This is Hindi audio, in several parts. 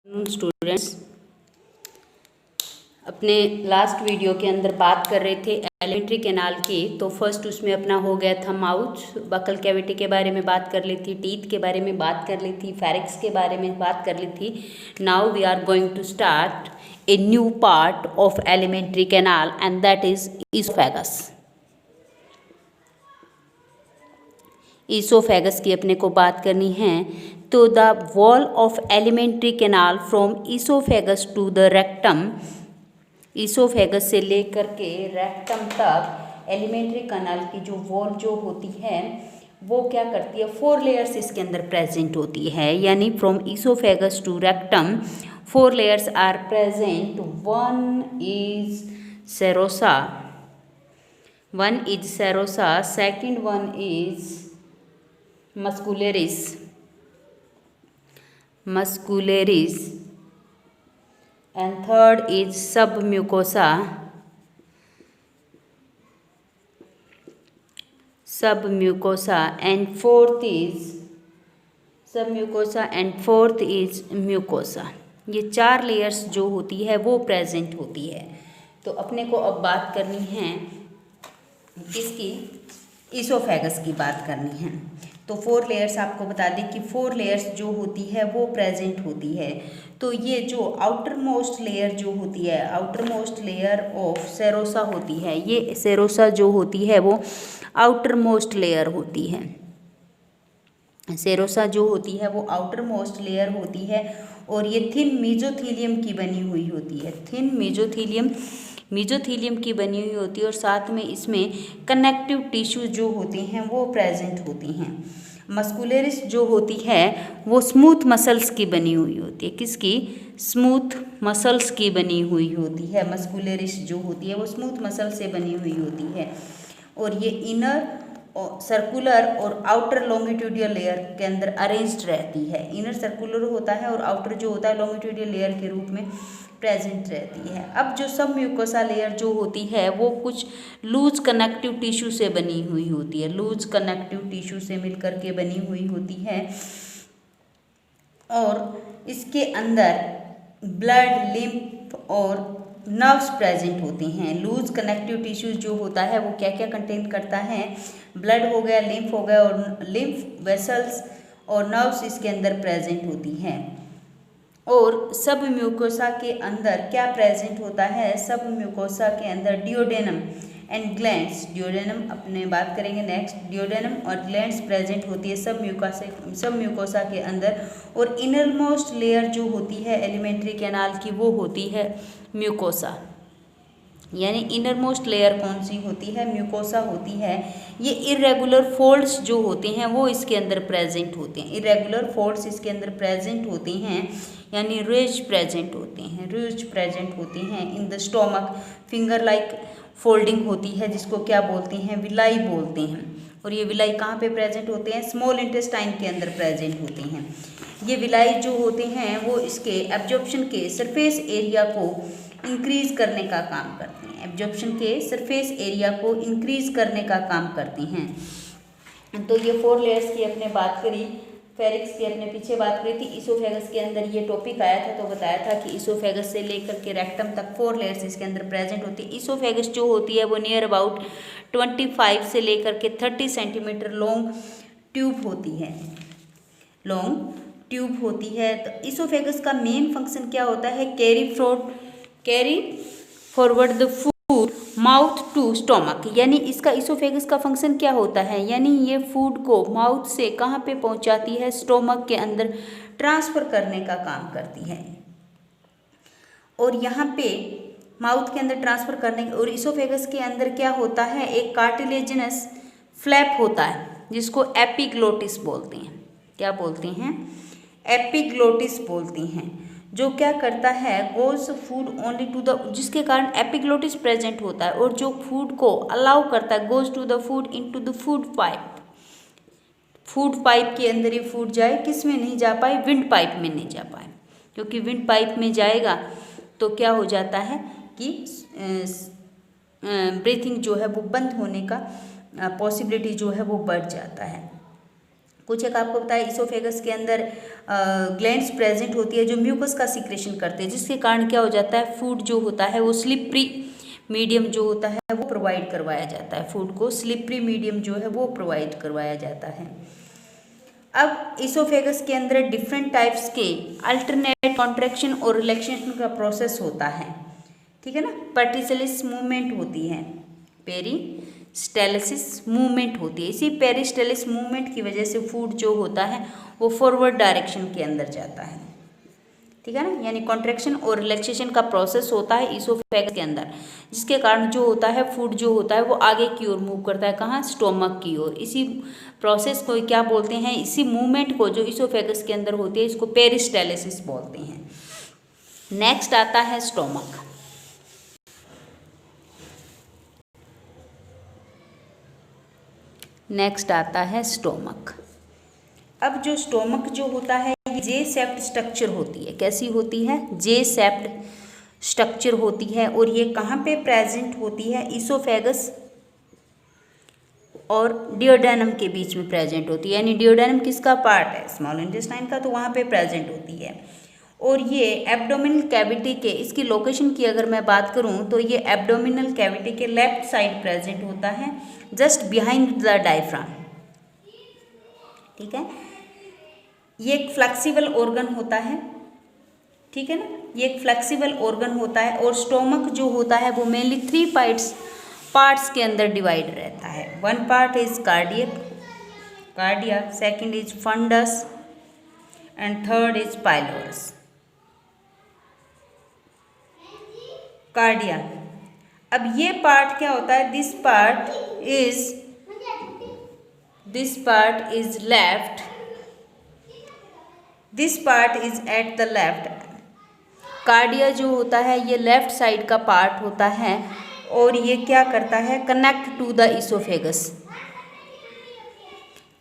स्टूडेंट्स, अपने लास्ट वीडियो के अंदर बात कर रहे थे एलिमेंट्री कैनाल की। तो फर्स्ट उसमें अपना हो गया था माउथ, बकल कैविटी के बारे में बात कर ली थी, टीथ के बारे में बात कर ली थी, फेरिक्स के बारे में बात कर ली थी। Now we are going to start a new part of elementary canal and that is oesophagus. Oesophagus की अपने को बात करनी है। तो the wall of elementary canal from oesophagus to the rectum, oesophagus से लेकर के रेक्टम तक एलिमेंट्री कैनाल की जो वॉल जो होती है वो क्या करती है, 4 लेयर्स इसके अंदर प्रेजेंट होती है। यानी from oesophagus to rectum 4 layers are present. One is serosa, second one is muscularis and third is submucosa and fourth is mucosa। ये 4 लेयर्स जो होती है वो प्रेजेंट होती है। तो अपने को अब बात करनी है किसकी, ईसोफेगस की बात करनी है। तो 4 लेयर्स आपको बता दें कि 4 लेयर्स जो होती है वो प्रेजेंट होती है। तो ये जो आउटर मोस्ट लेयर जो होती है, outer most layer of serosa होती है, ये सेरोसा जो होती है वो आउटर मोस्ट लेयर होती है। सेरोसा जो होती है वो आउटर मोस्ट लेयर होती है और ये थिन मेसोथीलियम की बनी हुई होती है। थिन मेसोथीलियम की बनी हुई होती है और साथ में इसमें कनेक्टिव टिश्यू जो होते हैं वो प्रेजेंट होती हैं। मस्कुलरिस जो होती है वो स्मूथ मसल्स की बनी हुई होती है। किसकी? स्मूथ मसल्स की बनी हुई होती है। मस्कुलरिस जो होती है वो स्मूथ मसल से बनी हुई होती है और ये इनर सर्कुलर और आउटर लॉन्गिट्यूडियल लेयर के अंदर अरेंज्ड रहती है। इनर सर्कुलर होता है और आउटर जो होता है लॉन्गिट्यूडियल लेयर के रूप में प्रेजेंट रहती है। अब जो सब म्यूकोसा लेयर जो होती है वो कुछ लूज कनेक्टिव टिश्यू से बनी हुई होती है, लूज कनेक्टिव टिश्यू से मिलकर के बनी हुई होती है और इसके अंदर ब्लड, लिम्फ और नर्व्स प्रेजेंट होते हैं। लूज कनेक्टिव टिश्यू जो होता है वो क्या क्या कंटेन करता है, ब्लड हो गया, लिम्फ हो गया और लिम्फ वेसल्स और नर्व्स इसके अंदर प्रेजेंट होती हैं। और सब म्यूकोसा के अंदर क्या प्रेजेंट होता है, सब म्यूकोसा के अंदर डिओडेनम एंड ग्लैंड्स, डिओडेनम अपने बात करेंगे नेक्स्ट, डिओडेनम और ग्लैंड्स प्रेजेंट होती है सब म्यूकोसा के अंदर। और इनर मोस्ट लेयर जो होती है एलिमेंट्री कैनाल की वो होती है म्यूकोसा। यानी इनर मोस्ट लेयर कौन सी होती है, म्यूकोसा होती है। ये इरेगुलर फोल्ड्स जो होते हैं वो इसके अंदर प्रेजेंट होते हैं, इरेगुलर फोल्ड्स इसके अंदर प्रेजेंट होते हैं यानी रिज प्रेजेंट होते हैं। In the stomach finger like folding होती है जिसको क्या बोलते हैं, विलाई बोलते हैं। और ये विलाई कहाँ पे प्रेजेंट होते हैं, स्मॉल इंटेस्टाइन के अंदर प्रेजेंट होते हैं। ये विलाई जो होते हैं वो इसके एब्जॉर्प्शन के सरफेस एरिया को इंक्रीज करने का काम करते हैं, एब्जॉर्प्शन के सरफेस एरिया को इंक्रीज करने का काम करते हैं। तो ये 4 लेयर्स की अपने बात करी, फेरिक्स की अपने पीछे बात करी थी। ईसोफेगस के अंदर ये टॉपिक आया था तो बताया था कि ईसोफेगस से लेकर के रेक्टम तक 4 लेयर्स इसके अंदर प्रेजेंट होती है। ईसोफेगस जो होती है वो नियर अबाउट 25 से लेकर के 30 सेंटीमीटर लॉन्ग ट्यूब होती है। तो ईसोफेगस का मेन फंक्शन क्या होता है, carry forward the food mouth to stomach. यानी इसका ईसोफेगस का फंक्शन क्या होता है, यानी ये फूड को माउथ से कहाँ पे पहुँचाती है, स्टोमक के अंदर ट्रांसफ़र करने का काम करती है। और यहाँ पे माउथ के अंदर ट्रांसफ़र करने और ईसोफेगस के अंदर क्या होता है, एक कार्टिलेजिनस फ्लैप होता है जिसको एपिग्लोटिस बोलते हैं। क्या बोलते हैं, एपिग्लोटिस बोलते हैं। जो क्या करता है, goes food only to the, जिसके कारण एपिग्लोटिस प्रेजेंट होता है और जो फूड को अलाउ करता है, goes to the food into the food pipe के अंदर ये फूड जाए, किस में नहीं जा पाए, विंड पाइप में नहीं जा पाए। क्योंकि विंड पाइप में जाएगा तो क्या हो जाता है कि ब्रीथिंग जो है वो बंद होने का पॉसिबिलिटी जो है वो बढ़ जाता है। कुछ एक आपको बताया इसोफेगस के अंदर ग्लैंड्स प्रेजेंट होती है जो म्यूकस का सीक्रेशन करते हैं, जिसके कारण क्या हो जाता है, फूड जो होता है वो स्लिपरी मीडियम जो होता है वो प्रोवाइड करवाया जाता है, फूड को स्लिपरी मीडियम जो है वो प्रोवाइड करवाया जाता है। अब इसोफेगस के अंदर डिफरेंट टाइप्स के अल्टरनेट कॉन्ट्रैक्शन और रिलैक्सेशन का प्रोसेस होता है, ठीक है ना। पेरिस्टालिस मूवमेंट होती है, पेरिस्टालिस मूवमेंट होती है। इसी पेरिस्टालिस मूवमेंट की वजह से फूड जो होता है वो फॉरवर्ड डायरेक्शन के अंदर जाता है, ठीक है ना। यानी कॉन्ट्रैक्शन और रिलैक्सेशन का प्रोसेस होता है इसोफेगस के अंदर, जिसके कारण जो होता है फूड जो होता है वो आगे की ओर मूव करता है, कहाँ, स्टोमक की ओर। इसी प्रोसेस को क्या बोलते हैं, इसी मूवमेंट को जो इसोफेगस के अंदर होती है इसको पेरिस्टालिसिस बोलते हैं। नेक्स्ट आता है स्टोमक। नेक्स्ट आता है स्टोमक। अब जो स्टोमक जो होता है ये जे शेप्ड स्ट्रक्चर होती है। कैसी होती है, जे शेप्ड स्ट्रक्चर होती है। और ये कहाँ पे प्रेजेंट होती है, इसोफेगस और डियोडेनम के बीच में प्रेजेंट होती है। यानी डियोडेनम किसका पार्ट है, स्मॉल इंटेस्टाइन का, तो वहाँ पे प्रेजेंट होती है। और ये एब्डोमिनल कैविटी के, इसकी लोकेशन की अगर मैं बात करूँ तो ये एब्डोमिनल कैविटी के लेफ्ट साइड प्रेजेंट होता है, जस्ट बिहाइंड द डायफ्राम, ठीक है। ये एक फ्लेक्सिबल ऑर्गन होता है, ठीक है ना, ये एक फ्लेक्सिबल ऑर्गन होता है। और स्टोमक जो होता है वो मेनली 3 पार्ट्स के अंदर डिवाइड रहता है। 1 part is cardia, second is fundus and third is pylorus. Cardia, अब ये पार्ट क्या होता है, this part is left, this part is at the left. Cardia जो होता है ये लेफ्ट साइड का पार्ट होता है और ये क्या करता है, कनेक्ट टू द इसोफेगस।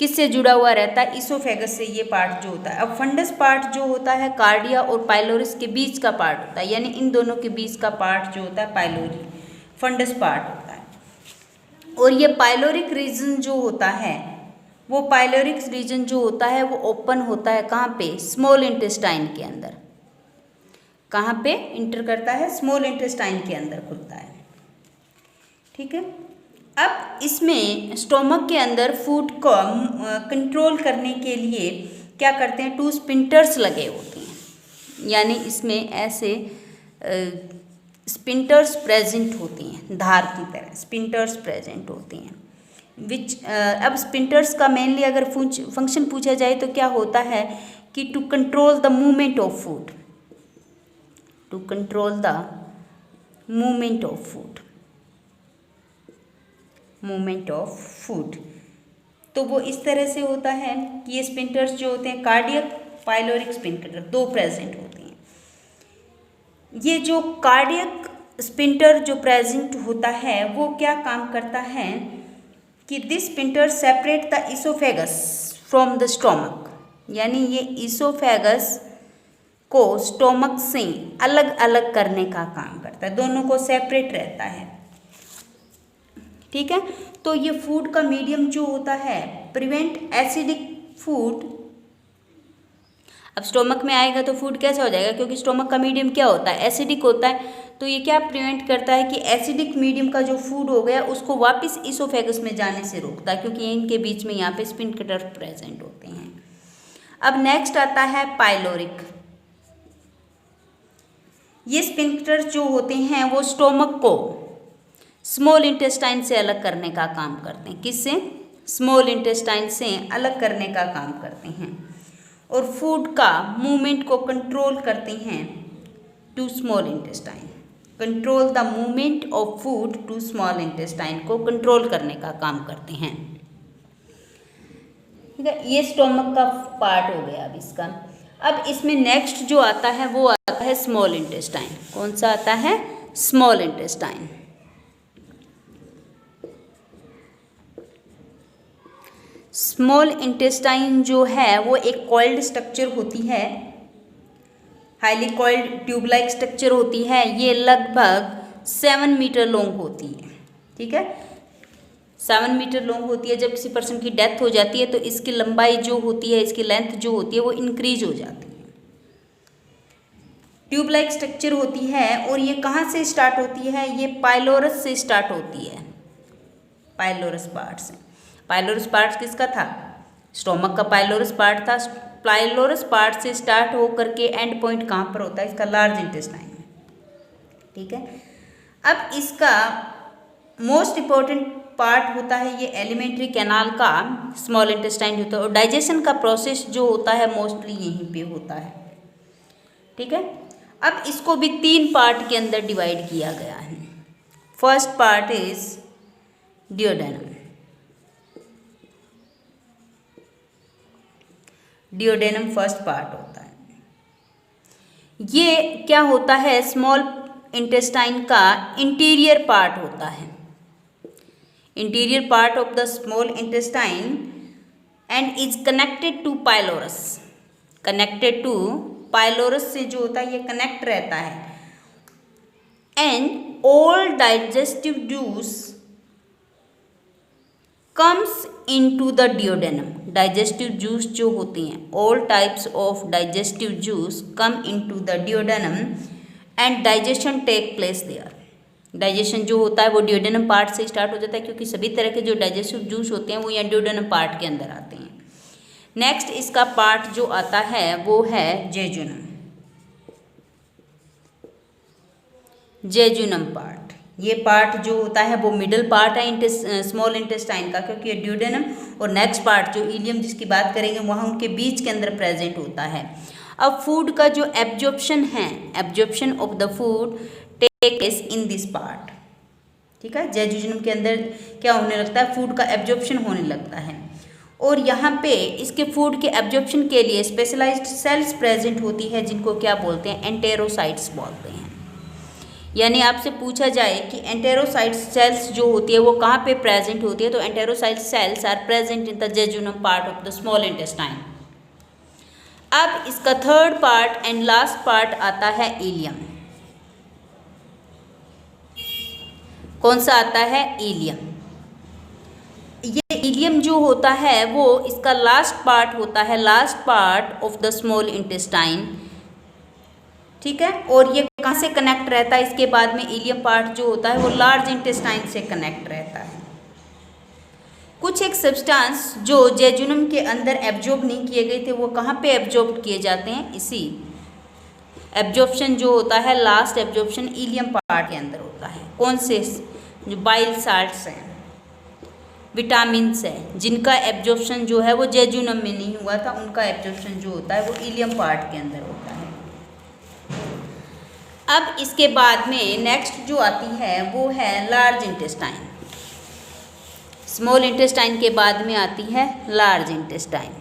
किससे जुड़ा हुआ रहता है, इसोफेगस से ये पार्ट जो होता है। अब फंडस पार्ट जो होता है कार्डिया और पाइलोरिस के बीच का पार्ट होता है, यानी इन दोनों के बीच का पार्ट जो होता है पाइलोरी, फंडस पार्ट होता है। और ये पाइलोरिक रीजन जो होता है वो पाइलोरिक रीजन जो होता है वो ओपन होता है कहाँ पे, स्मॉल इंटेस्टाइन के अंदर। कहाँ पे इंटर करता है, स्मॉल इंटेस्टाइन के अंदर खुलता है, ठीक है। अब इसमें स्टोमक के अंदर फूड को कंट्रोल करने के लिए क्या करते हैं, 2 स्पिंटर्स लगे होते हैं। यानी इसमें ऐसे स्पिंटर्स प्रेजेंट होती हैं, धार की तरह स्पिंटर्स प्रेजेंट होती हैं। अब स्पिंटर्स का मेनली अगर फंक्शन पूछा जाए तो क्या होता है कि to control the movement of food, to control the movement of food, movement of food. तो वो इस तरह से होता है कि ये स्पिंटर्स जो होते हैं कार्डियक पाइलोरिक स्पिंटर 2 प्रेजेंट होते हैं। ये जो कार्डियक स्पिंटर जो प्रेजेंट होता है वो क्या काम करता है कि this sphincter separate the oesophagus from the stomach. यानी ये इसोफेगस को स्टोमक से अलग अलग करने का काम करता है, दोनों को सेपरेट रहता है, ठीक है। तो ये फूड का मीडियम जो होता है प्रिवेंट एसिडिक फूड। अब स्टोमक में आएगा तो फूड कैसा हो जाएगा, क्योंकि स्टोमक का मीडियम क्या होता है, एसिडिक होता है। तो ये क्या प्रिवेंट करता है कि एसिडिक मीडियम का जो फूड हो गया उसको वापस इसोफेगस में जाने से रोकता है, क्योंकि इनके बीच में यहाँ पे स्पिंटर प्रेजेंट होते हैं। अब नेक्स्ट आता है पाइलोरिक। ये स्पिंटर जो होते हैं वो स्टोमक को स्मॉल इंटेस्टाइन से अलग करने का काम करते हैं। किससे, स्मॉल इंटेस्टाइन से अलग करने का काम करते हैं और फूड का मूवमेंट को कंट्रोल करते हैं to small intestine. Control the movement of food to small intestine को कंट्रोल करने का काम करते हैं, ठीक है। ये स्टोमक का पार्ट हो गया। अब इसका, अब इसमें नेक्स्ट जो आता है वो आता है स्मॉल इंटेस्टाइन। कौन सा आता है, स्मॉल इंटेस्टाइन। स्मॉल इंटेस्टाइन जो है वो एक कॉइल्ड स्ट्रक्चर होती है, highly coiled tube like structure होती है। ये लगभग 7 मीटर लॉन्ग होती है, ठीक है, 7 मीटर लॉन्ग होती है। जब किसी पर्सन की डेथ हो जाती है तो इसकी लंबाई जो होती है, इसकी लेंथ जो होती है वो इंक्रीज हो जाती है। ट्यूब लाइक स्ट्रक्चर होती है और ये कहाँ से स्टार्ट होती है? ये पाइलोरस से स्टार्ट होती है, पाइलोरस पार्ट से। पाइलोरस पार्ट किसका था? स्टोमक का पाइलोरस पार्ट था। पाइलोरस पार्ट से स्टार्ट हो करके एंड पॉइंट कहाँ पर होता है? इसका लार्ज इंटेस्टाइन में। ठीक है, अब इसका मोस्ट इम्पॉर्टेंट पार्ट होता है ये एलिमेंट्री कैनाल का, स्मॉल इंटेस्टाइन होता है। और डाइजेशन का प्रोसेस जो होता है मोस्टली यहीं पे होता है। ठीक है, अब इसको भी 3 पार्ट के अंदर डिवाइड किया गया है। First part is duodenum. Duodenum first part होता है। ये क्या होता है? स्मॉल इंटेस्टाइन का इंटीरियर पार्ट होता है। Interior part of the small intestine and is connected to pylorus. Connected to pylorus से जो होता है ये कनेक्ट रहता है। And all digestive juice comes into the duodenum. Digestive juice जो होती हैं, all types of digestive juice come into the duodenum and digestion take place there. Digestion जो होता है वो डियोडेनम पार्ट से स्टार्ट हो जाता है, क्योंकि सभी तरह के जो डाइजेस्टिव जूस होते हैं वो यहाँ डियोडेनम पार्ट के अंदर आते हैं। नेक्स्ट इसका पार्ट जो आता है वो है जेजुनम। जेजुनम पार्ट, ये पार्ट जो होता है वो मिडल पार्ट है स्मॉल इंटेस्टाइन का, क्योंकि ये डियोडेनम और नेक्स्ट पार्ट जो इलियम जिसकी बात करेंगे वहाँ उनके बीच के अंदर प्रेजेंट होता है। अब फूड का जो एब्जॉर्प्शन है, absorption of the food take place in this part. ठीक है, जेजुनम के अंदर क्या होने लगता है? फूड का एब्जॉर्प्शन होने लगता है। और यहाँ पे इसके फूड के एब्जॉर्प्शन के लिए स्पेशलाइज्ड सेल्स प्रेजेंट होती है, जिनको क्या बोलते हैं? एंटेरोसाइट्स बोलते हैं। यानी आपसे पूछा जाए कि एंटेरोसाइट सेल्स जो होती है वो कहाँ पे प्रेजेंट होती है, तो enterocyte cells are present in the jejunum part of the small intestine. अब इसका third part and last part आता है इलियम। कौन सा आता है? इलियम। ये इलियम जो होता है वो इसका लास्ट पार्ट होता है, last part of the small intestine. ठीक है, और ये कहाँ से कनेक्ट रहता है? इसके बाद में इलियम पार्ट जो होता है वो लार्ज इंटेस्टाइन से कनेक्ट रहता है। कुछ एक सब्सटेंस जो जेजुनम के अंदर एब्जॉर्ब नहीं किए गए थे वो कहाँ पे एब्जॉर्ब किए जाते हैं? इसी एब्जॉर्प्शन जो होता है, लास्ट एब्जॉर्प्शन इलियम पार्ट के अंदर होता है। कौन से? जो बाइल साल्ट्स हैं, विटामिन्स हैं, जिनका एब्जॉर्प्शन जो है वो जेजुनम में नहीं हुआ था, उनका एब्जॉर्प्शन जो होता है वो इलियम पार्ट के अंदर होता है। अब इसके बाद में नेक्स्ट जो आती है वो है लार्ज इंटेस्टाइन। स्मॉल इंटेस्टाइन के बाद में आती है लार्ज इंटेस्टाइन।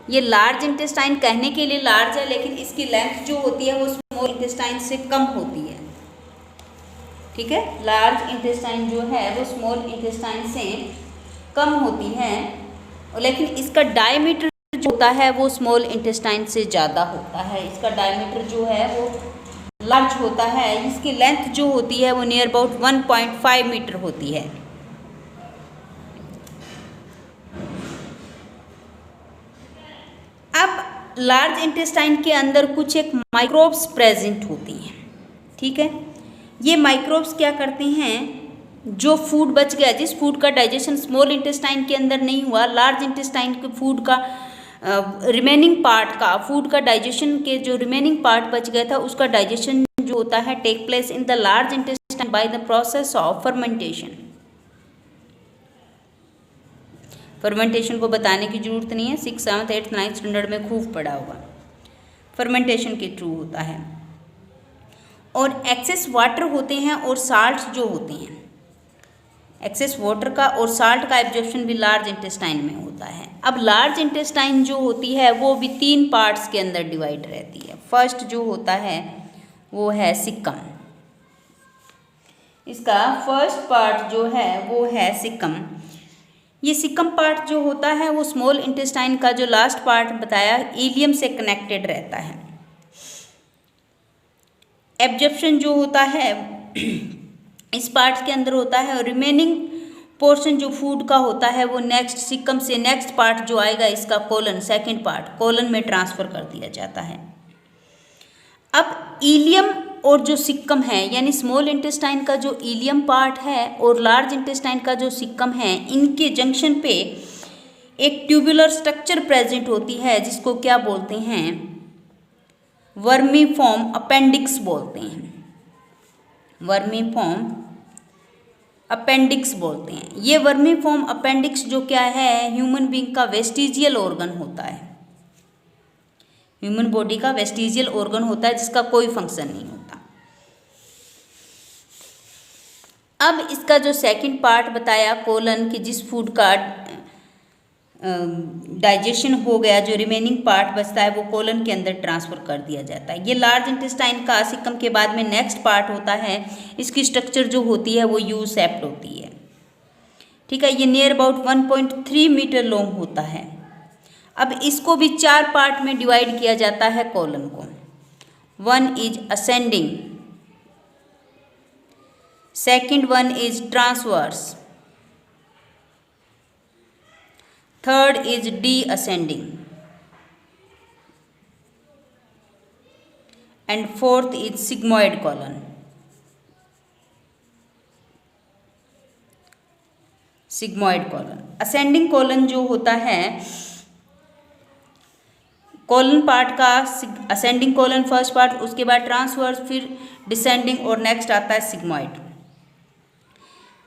ये लार्ज इंटेस्टाइन कहने के लिए लार्ज है, लेकिन इसकी लेंथ जो होती है वो स्मॉल इंटेस्टाइन से कम होती है। ठीक है, लार्ज इंटेस्टाइन जो है वो स्मॉल इंटेस्टाइन से कम होती है, लेकिन इसका डायमीटर जो होता है वो स्मॉल इंटेस्टाइन से ज़्यादा होता है। इसका डायमीटर जो है वो लार्ज होता है। इसकी लेंथ जो होती है वो नियर अबाउट 1.5 मीटर होती है। अब लार्ज इंटेस्टाइन के अंदर कुछ एक माइक्रोब्स प्रेजेंट होती हैं। ठीक है, ये माइक्रोब्स क्या करते हैं? जो फूड बच गया, जिस फूड का डाइजेशन स्मॉल इंटेस्टाइन के अंदर नहीं हुआ, लार्ज इंटेस्टाइन के फूड का रिमेनिंग पार्ट का, फूड का डाइजेशन के जो रिमेनिंग पार्ट बच गया था उसका डाइजेशन जो होता है take place in the large intestine by the process of fermentation. Fermentation को बताने की जरूरत नहीं है, 6th, 7th, 8th, 9th standard में खूब पढ़ा होगा। फर्मेंटेशन के थ्रू होता है। और एक्सेस वाटर होते हैं और साल्ट जो होते हैं, एक्सेस वाटर का और साल्ट का एब्जॉर्प्शन भी लार्ज इंटेस्टाइन में होता है। अब लार्ज इंटेस्टाइन जो होती है वो भी 3 पार्ट्स के अंदर डिवाइड रहती है। फर्स्ट जो होता है वो है सिक्कम। इसका फर्स्ट पार्ट जो है वो है सिक्कम। ये सिक्कम पार्ट जो होता है वो स्मॉल इंटेस्टाइन का जो लास्ट पार्ट बताया इलियम से कनेक्टेड रहता है। एब्जॉर्प्शन जो होता है इस पार्ट के अंदर होता है और रिमेनिंग पोर्शन जो फूड का होता है वो नेक्स्ट सिक्कम से नेक्स्ट पार्ट जो आएगा इसका कोलन, सेकंड पार्ट कोलन में ट्रांसफ़र कर दिया जाता है। अब इलियम और जो सिक्कम है यानी स्मॉल इंटेस्टाइन का जो इलियम पार्ट है और लार्ज इंटेस्टाइन का जो सिक्कम है, इनके जंक्शन पे एक ट्यूबुलर स्ट्रक्चर प्रेजेंट होती है जिसको क्या बोलते हैं, वर्मीफॉर्म अपेंडिक्स बोलते हैं। वर्मीफॉर्म अपेंडिक्स बोलते हैं। ये वर्मीफॉर्म अपेंडिक्स जो क्या है, ह्यूमन बीइंग का वेस्टिजियल ऑर्गन होता है। ह्यूमन बॉडी का वेस्टिजियल ऑर्गन होता है जिसका कोई फंक्शन नहीं होता। अब इसका जो सेकंड पार्ट बताया कोलन कि जिस फूड का डाइजेशन हो गया, जो रिमेनिंग पार्ट बचता है वो कोलन के अंदर ट्रांसफ़र कर दिया जाता है। ये लार्ज इंटेस्टाइन का सिक्कम के बाद में नेक्स्ट पार्ट होता है। इसकी स्ट्रक्चर जो होती है वो यू शेप्ड होती है। ठीक है, ये नियर अबाउट 1.3 मीटर लॉन्ग होता है। अब इसको भी 4 पार्ट में डिवाइड किया जाता है कोलन को। 1 is ascending, second 1 is transverse, third is descending and fourth is sigmoid colon. sigmoid colon, ascending colon जो होता है कोलन पार्ट का, असेंडिंग कोलन फर्स्ट पार्ट, उसके बाद ट्रांसवर्स, फिर डिसेंडिंग और नेक्स्ट आता है सिग्मॉइड।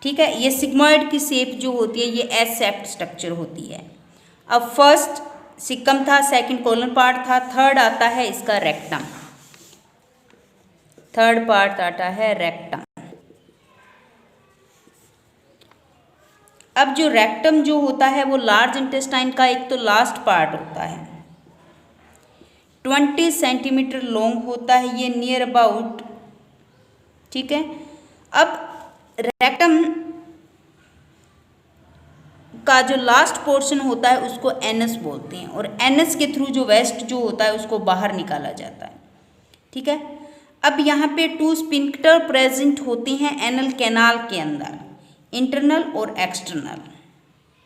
ठीक है, ये सिग्मॉइड की शेप जो होती है ये एस शेप्ड स्ट्रक्चर होती है। अब फर्स्ट सिक्कम था, सेकंड कोलन पार्ट था, थर्ड आता है इसका रेक्टम। थर्ड पार्ट आता है रेक्टम। अब जो रेक्टम जो होता है वो लार्ज इंटेस्टाइन का एक तो लास्ट पार्ट होता है, 20 सेंटीमीटर लॉन्ग होता है ये नियर अबाउट। ठीक है, अब रेक्टम का जो लास्ट पोर्शन होता है उसको एनस बोलते हैं और एनस के थ्रू जो वेस्ट जो होता है उसको बाहर निकाला जाता है। ठीक है, अब यहाँ पे 2 स्पिंक्टर प्रेजेंट होती हैं एनल कैनाल के अंदर, इंटरनल और एक्सटर्नल।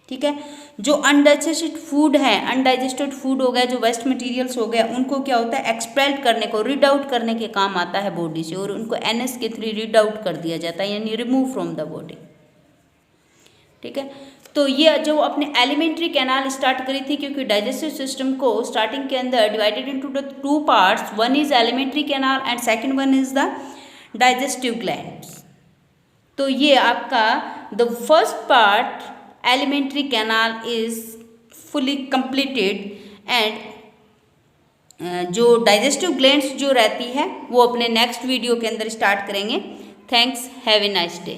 ठीक है, जो अनडाइजेस्टेड फूड है, अनडाइजेस्टेड फूड हो गया, जो वेस्ट मटेरियल्स हो गया, उनको क्या होता है एक्सपेल करने को, रीड आउट करने के काम आता है बॉडी से और उनको एनएस के थ्रू रीड आउट कर दिया जाता है यानी रिमूव फ्रॉम द बॉडी। ठीक है, तो ये जो अपने एलिमेंट्री कैनाल स्टार्ट करी थी, क्योंकि डाइजेस्टिव सिस्टम को स्टार्टिंग के अंदर divided into the 2 parts, 1 is elementary canal and second 1 is the digestive glands. तो ये आपका the first part elementary canal is fully completed and जो digestive glands जो रहती है वो अपने नेक्स्ट वीडियो के अंदर स्टार्ट करेंगे। Thanks, have a nice day.